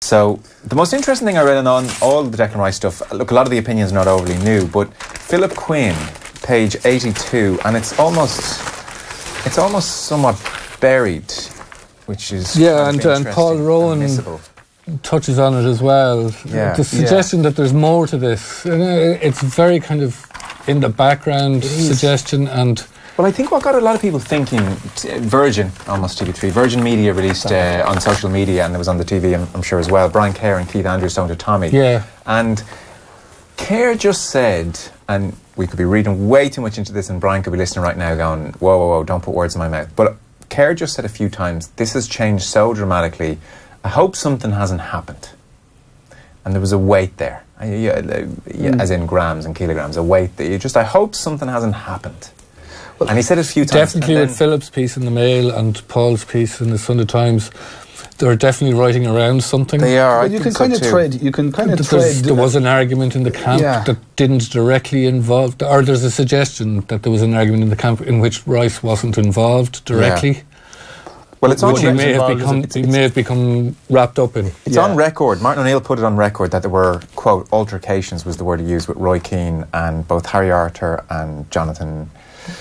So the most interesting thing I read on all the Declan Rice stuff, look, a lot of the opinions are not overly new, but Philip Quinn, page 82, and it's almost somewhat buried, which is and Paul Rowan touches on it as well. The suggestion that there's more to this, it's very kind of in the background suggestion. And well, I think what got a lot of people thinking, Virgin, almost TV3, Virgin Media released on social media, and it was on the TV, I'm sure as well, Brian Kerr and Keith Andrews talking to Tommy. Yeah. And Kerr just said, and we could be reading way too much into this, and Brian could be listening right now going, whoa, don't put words in my mouth. But Kerr just said a few times, this has changed so dramatically, I hope something hasn't happened. And there was a weight there, as in grams and kilograms, a weight there. I hope something hasn't happened. Well, and he said it a few times. Definitely with Philip's piece in the Mail and Paul's piece in the Sunday Times, they're definitely writing around something. They are. Well, you can kind of tread. There was an argument in the camp that didn't directly involve, or there's a suggestion that there was an argument in the camp in which Rice wasn't involved directly. Yeah. Well, it's on. He may have become wrapped up in. It's on record. Martin O'Neill put it on record that there were, quote, altercations was the word he used with Roy Keane and both Harry Arter and Jonathan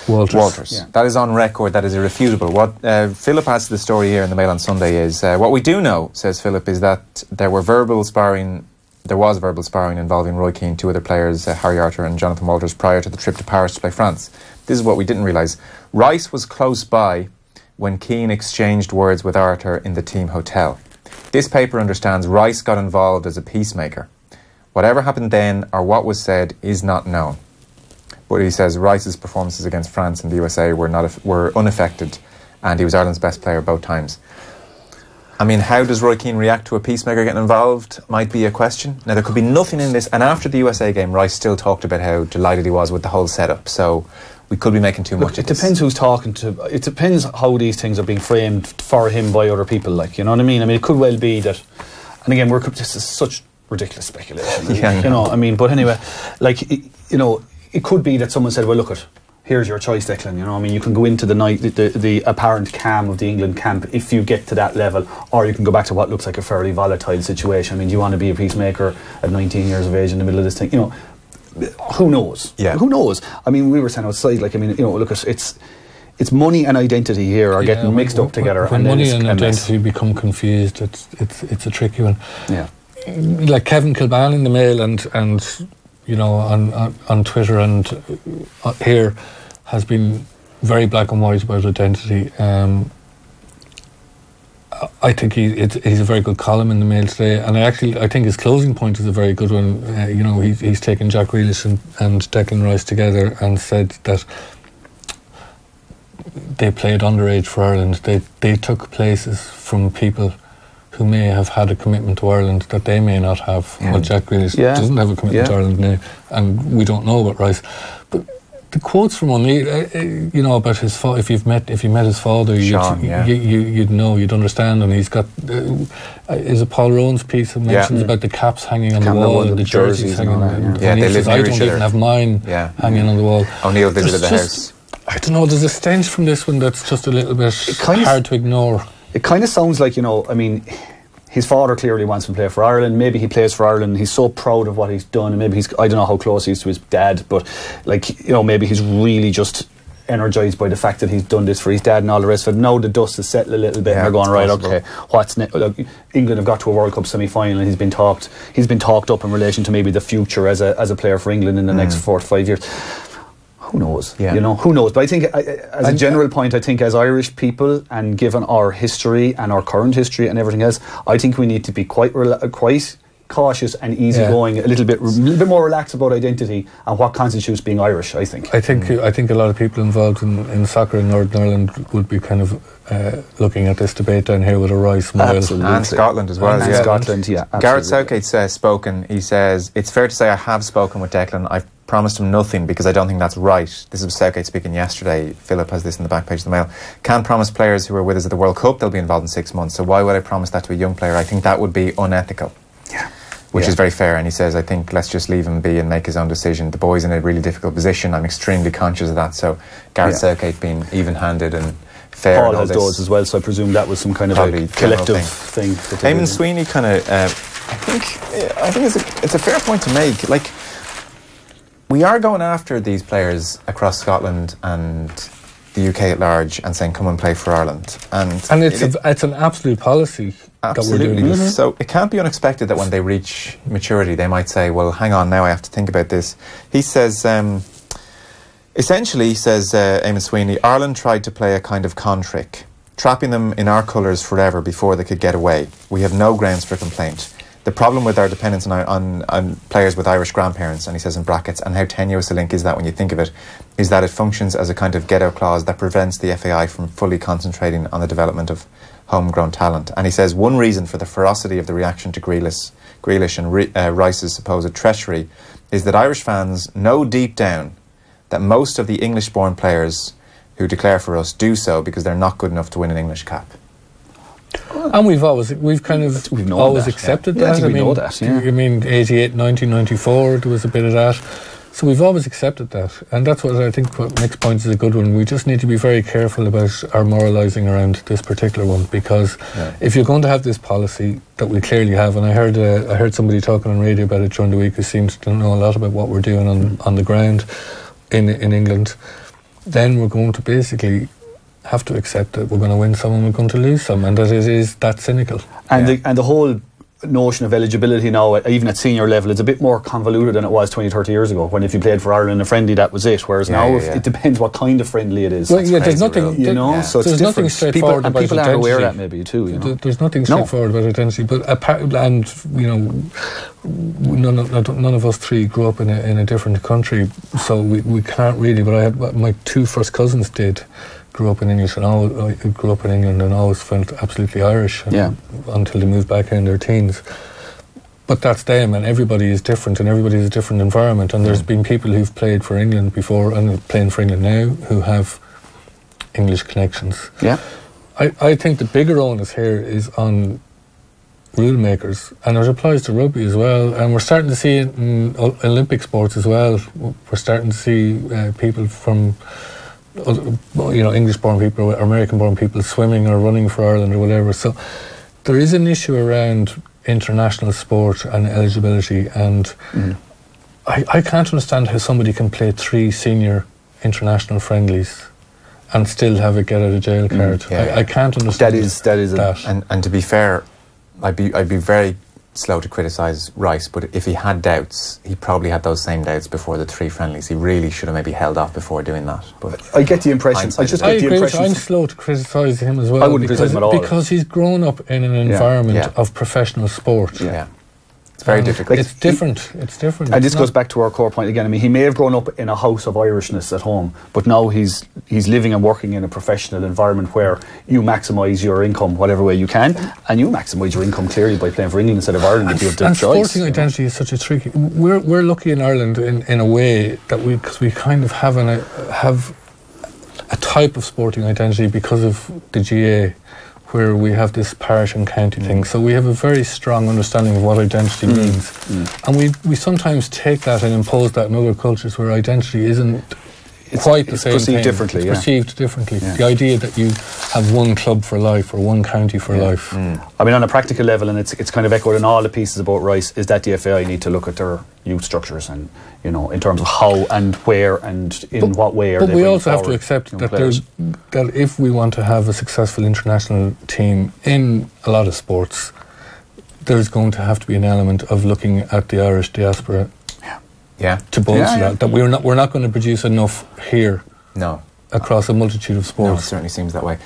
Walters. Yeah. That is on record. That is irrefutable. What Philip adds to the story here in the Mail on Sunday is what we do know, says Philip, is that there was verbal sparring involving Roy Keane, two other players, Harry Arter and Jonathan Walters, prior to the trip to Paris to play France. This is what we didn't realise. Rice was close by when Keane exchanged words with Arter in the team hotel. This paper understands Rice got involved as a peacemaker. Whatever happened then or what was said is not known. But he says Rice's performances against France and the USA were unaffected, and he was Ireland's best player both times. I mean, how does Roy Keane react to a peacemaker getting involved might be a question. Now, there could be nothing in this, and after the USA game, Rice still talked about how delighted he was with the whole setup, so we could be making too much of this. It depends who's talking to. It depends how these things are being framed for him by other people, like, you know what I mean? I mean, it could well be that, and again, this is such ridiculous speculation. You know, I mean, but anyway, like, you know, it could be that someone said, well, look, here's your choice, Declan. You know, I mean, you can go into the apparent calm of the England camp if you get to that level, or you can go back to what looks like a fairly volatile situation. I mean, do you want to be a peacemaker at 19 years of age in the middle of this thing? You know, who knows? Yeah. Who knows? I mean, we were saying outside, like, I mean, you know, look, it's money and identity here are getting mixed up together. When money and identity become confused, it's a tricky one. Yeah. Like Kevin Kilban in the Mail and you know, on Twitter and here has been very black and white about identity. I think he's a very good column in the Mail today, and I think his closing point is a very good one. You know, he's taken Jack Grealish and Declan Rice together and said that they played underage for Ireland. They took places from people who may have had a commitment to Ireland that they may not have. Well, Jack Grealish doesn't have a commitment to Ireland now, and we don't know about Rice. But the quotes from O'Neill, you know, about his father. If you met his father, Sean, you'd know, you'd understand. And he's got is it Paul Rowan's piece that mentions about the caps hanging on the wall and the jerseys hanging on. Yeah, they live near each other. I don't even have mine hanging on the wall. O'Neill visited the house. I don't know. There's a stench from this one that's just a little bit hard to ignore. It kind of sounds like, you know, I mean, his father clearly wants to play for Ireland. Maybe he plays for Ireland. He's so proud of what he's done, and maybe I don't know how close he is to his dad, but, like, you know, maybe he's really just energised by the fact that he's done this for his dad and all the rest of it. Now the dust has settled a little bit, and they're going, right, okay, what's next? England have got to a World Cup semi-final, and he's been talked up in relation to maybe the future as a player for England in the next 4 to 5 years. Who knows? You know, who knows? But I think, as a general point, I think as Irish people, and given our history and our current history and everything else, I think we need to be quite cautious and easygoing, a little bit more relaxed about identity and what constitutes being Irish. I think a lot of people involved in soccer in Northern Ireland would be kind of looking at this debate down here with a wry smile. Absolutely. And Scotland as well. And Scotland, yeah. Absolutely. Gareth Southgate's spoken. He says, it's fair to say I have spoken with Declan. I've promised him nothing because I don't think that's right. This is Southgate speaking yesterday. Philip has this in the back page of the Mail. Can't promise players who are with us at the World Cup they'll be involved in 6 months. So why would I promise that to a young player? I think that would be unethical. Yeah. Which is very fair. And he says, I think let's just leave him be and make his own decision. The boy's in a really difficult position. I'm extremely conscious of that. So Gareth Southgate being even-handed and fair. Paul has those as well, so I presume that was some kind of a collective thing. Eamon Sweeney kind of, I think it's a fair point to make. Like, we are going after these players across Scotland and the UK at large and saying, come and play for Ireland. And it's an absolute policy that we're doing this. So it can't be unexpected that when they reach maturity, they might say, well, hang on, now I have to think about this. He says, essentially, says Eamon Sweeney, Ireland tried to play a kind of con trick, trapping them in our colours forever before they could get away. We have no grounds for complaint. The problem with our dependence on players with Irish grandparents, and he says in brackets, and how tenuous a link is that when you think of it, is that it functions as a kind of get-out clause that prevents the FAI from fully concentrating on the development of homegrown talent. And he says one reason for the ferocity of the reaction to Grealish and Rice's supposed treachery is that Irish fans know deep down that most of the English-born players who declare for us do so because they're not good enough to win an English cap. And we've always accepted that. I know that. Yeah. I mean, 88, 1994, there was a bit of that. So we've always accepted that, and that's what I think. What Nick's point is a good one. We just need to be very careful about our moralising around this particular one, because if you're going to have this policy that we clearly have, and I heard somebody talking on radio about it during the week who seems to know a lot about what we're doing on the ground in England, then we're going to basically have to accept that we're going to win some and we're going to lose some, and that it is that cynical. And the whole notion of eligibility now, even at senior level, it's a bit more convoluted than it was 20, 30 years ago, when if you played for Ireland in a friendly, that was it. Whereas now, it depends what kind of friendly it is. Well, there's nothing, so it's there's nothing straightforward about people identity. People are aware of that maybe too, you know. There's nothing straightforward about identity, but none of us three grew up in a different country, so we can't really, but my two first cousins grew up in English and grew up in England and always felt absolutely Irish until they moved back in their teens. But that's them, and everybody is different, and everybody has a different environment. And there's been people who've played for England before and playing for England now who have English connections. Yeah, I think the bigger onus here is on rule makers, and it applies to rugby as well. And we're starting to see it in Olympic sports as well. We're starting to see people from, English-born people or American-born people swimming or running for Ireland or whatever. So there is an issue around international sport and eligibility, and I can't understand how somebody can play 3 senior international friendlies and still have a get-out-of-jail card. I can't understand that. And to be fair, I'd be very slow to criticise Rice, but if he had doubts, he probably had those same doubts before the 3 friendlies. He really should have maybe held off before doing that. But I get the impression. I'm slow to criticise him as well. I wouldn't criticise him at all, because he's grown up in an environment of professional sport. It's very difficult. It's different. It's different. And this goes back to our core point again. I mean, he may have grown up in a house of Irishness at home, but now he's living and working in a professional environment where you maximise your income whatever way you can, and you maximise your income clearly by playing for England instead of Ireland if you have the choice. Sporting identity is such a tricky. We're lucky in Ireland in a way that because we kind of have a type of sporting identity because of the GA, where we have this parish and county thing. So we have a very strong understanding of what identity means. And we sometimes take that and impose that in other cultures where identity isn't quite the same thing. It's perceived differently. The idea that you have one club for life or one county for life. I mean, on a practical level, and it's kind of echoed in all the pieces about Rice, is that the FAI need to look at their youth structures and, in terms of how and where and in what way are they. But we also have to accept that if we want to have a successful international team in a lot of sports, there's going to have to be an element of looking at the Irish diaspora to bolster that we're not going to produce enough here across a multitude of sports. No, it certainly seems that way.